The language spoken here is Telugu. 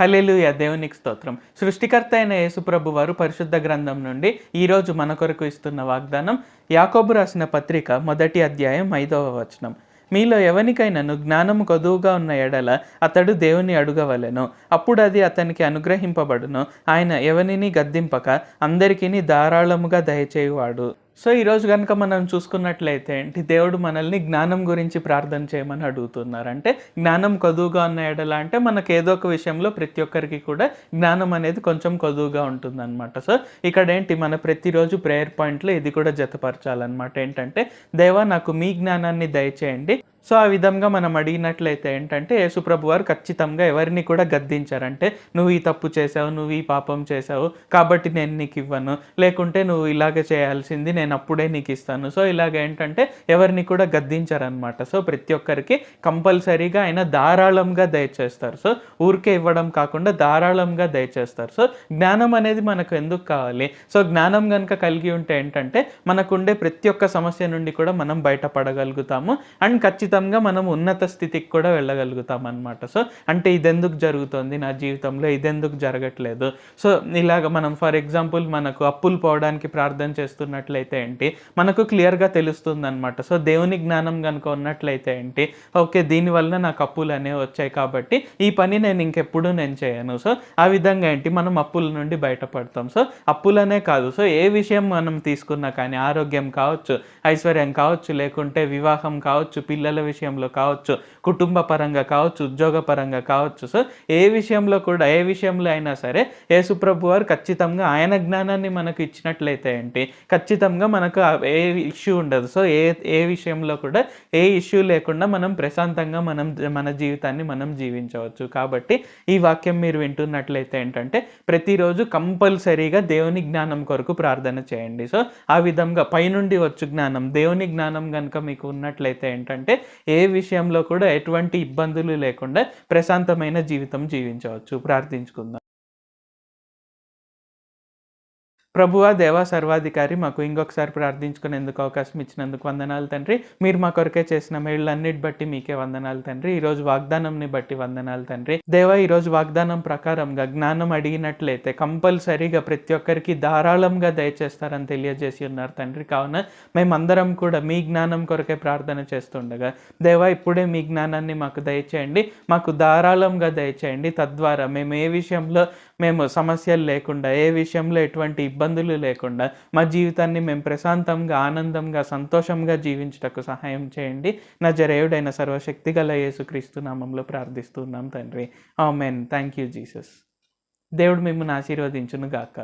హల్లెలూయా! దేవునికి స్తోత్రం. సృష్టికర్త అయిన యేసుప్రభు వారు పరిశుద్ధ గ్రంథం నుండి ఈరోజు మన కొరకు ఇస్తున్న వాగ్దానం యాకోబు రాసిన పత్రిక 1 అధ్యాయం 5వ వచనం. మీలో ఎవనికైనను జ్ఞానము కొదువుగా ఉన్న ఎడల అతడు దేవుని అడుగవలెను, అప్పుడు అది అతనికి అనుగ్రహింపబడును. ఆయన ఎవనిని గద్దింపక అందరికిని ధారాళముగా దయచేయువాడు. సో ఈరోజు కనుక మనం చూసుకున్నట్లయితే దేవుడు మనల్ని జ్ఞానం గురించి ప్రార్థన చేయమని అడుగుతున్నారు. అంటే జ్ఞానం కొదువుగా ఉన్న ఎడల అంటే మనకు ఏదో ఒక విషయంలో ప్రతి ఒక్కరికి కూడా జ్ఞానం అనేది కొంచెం కొదువుగా ఉంటుందన్నమాట. సో ఇక్కడ మన ప్రతిరోజు ప్రేయర్ పాయింట్లో ఇది కూడా జతపరచాలన్నమాట. ఏంటంటే దేవా నాకు మీ జ్ఞానాన్ని దయచేయండి. సో ఆ విధంగా మనం అడిగినట్లయితే యేసుప్రభు వారు ఖచ్చితంగా ఎవరిని కూడా గద్దించారంటే నువ్వు ఈ తప్పు చేసావు, నువ్వు ఈ పాపం చేసావు కాబట్టి నేను నీకు ఇవ్వను, లేకుంటే నువ్వు ఇలాగ చేయాల్సింది నేను అప్పుడే నీకు ఇస్తాను. సో ఇలాగ ఎవరిని కూడా గద్దించారనమాట. సో ప్రతి ఒక్కరికి కంపల్సరీగా ఆయన ధారాళంగా దయచేస్తారు. సో ఊరికే ఇవ్వడం కాకుండా ధారాళంగా దయచేస్తారు. సో జ్ఞానం అనేది మనకు ఎందుకు కావాలి? సో జ్ఞానం కనుక కలిగి ఉంటే మనకుండే ప్రతి ఒక్క సమస్య నుండి కూడా మనం బయటపడగలుగుతాము అండ్ ఖచ్చితంగా మనం ఉన్నత స్థితికి కూడా వెళ్ళగలుగుతాం అన్నమాట. సో ఇదెందుకు జరుగుతుంది నా జీవితంలో, ఇదెందుకు జరగట్లేదు? సో ఇలాగ మనం ఫర్ ఎగ్జాంపుల్ మనకు అప్పులు పోవడానికి ప్రార్థన చేస్తున్నట్లయితే మనకు క్లియర్గా తెలుస్తుంది అనమాట. సో దేవుని జ్ఞానం కనుక ఉన్నట్లయితే ఓకే దీనివల్ల నాకు అప్పులు అనేవి వచ్చాయి కాబట్టి ఈ పని నేను ఇంకెప్పుడు నేను చేయను. సో ఆ విధంగా మనం అప్పుల నుండి బయటపడతాం. సో అప్పులనే కాదు, సో ఏ విషయం మనం తీసుకున్నా కానీ ఆరోగ్యం కావచ్చు, ఐశ్వర్యం కావచ్చు, లేకుంటే వివాహం కావచ్చు, పిల్లల విషయంలో కావచ్చు, కుటుంబ పరంగా కావచ్చు, ఉద్యోగ పరంగా కావచ్చు. సో ఏ విషయంలో అయినా సరే యేసుప్రభు వారు ఖచ్చితంగా ఆయన జ్ఞానాన్ని మనకు ఇచ్చినట్లయితే ఖచ్చితంగా మనకు ఏ ఇష్యూ ఉండదు. సో ఏ విషయంలో కూడా ఏ ఇష్యూ లేకుండా మనం ప్రశాంతంగా మన జీవితాన్ని మనం జీవించవచ్చు. కాబట్టి ఈ వాక్యం మీరు వింటున్నట్లయితే ప్రతిరోజు కంపల్సరీగా దేవుని జ్ఞానం కొరకు ప్రార్థన చేయండి. సో ఆ విధంగా పైనుండి వచ్చు జ్ఞానం, దేవుని జ్ఞానం కనుక మీకు ఉన్నట్లయితే ఏ విషయంలో కూడా ఎటువంటి ఇబ్బందులు లేకుండా ప్రశాంతమైన జీవితం జీవించవచ్చు. ప్రార్థించుకుందాం. ప్రభువా దేవా సర్వాధికారి, మాకు ఇంకొకసారి ప్రార్థించుకునేందుకు అవకాశం ఇచ్చినందుకు వందనాలు తండ్రి. మీరు మా కొరకే చేసిన మేళ్ళన్నిటి బట్టి మీకే వందనాలు తండ్రి. ఈరోజు వాగ్దానంని బట్టి వందనాలు తండ్రి. దేవా ఈరోజు వాగ్దానం ప్రకారంగా జ్ఞానం అడిగినట్లయితే కంపల్సరీగా ప్రతి ఒక్కరికి ధారాళంగా దయచేస్తారని తెలియజేసి ఉన్నారు తండ్రి. కావున మేమందరం కూడా మీ జ్ఞానం కొరకే ప్రార్థన చేస్తుండగా దేవా ఇప్పుడే మీ జ్ఞానాన్ని మాకు దయచేయండి, మాకు ధారాళంగా దయచేయండి. తద్వారా మేము ఏ విషయంలో సమస్యలు లేకుండా, ఏ విషయంలో ఎటువంటి ఇబ్బందులు లేకుండా మా జీవితాన్ని మేము ప్రశాంతంగా, ఆనందంగా, సంతోషంగా జీవించుటకు సహాయం చేయండి. నజరేయుడైన సర్వశక్తి గల యేసుక్రీస్తు నామంలో ప్రార్థిస్తున్నాం తండ్రి. ఆమేన్. Thank you Jesus. దేవుడు మిమ్మల్ని ఆశీర్వదించును గాక.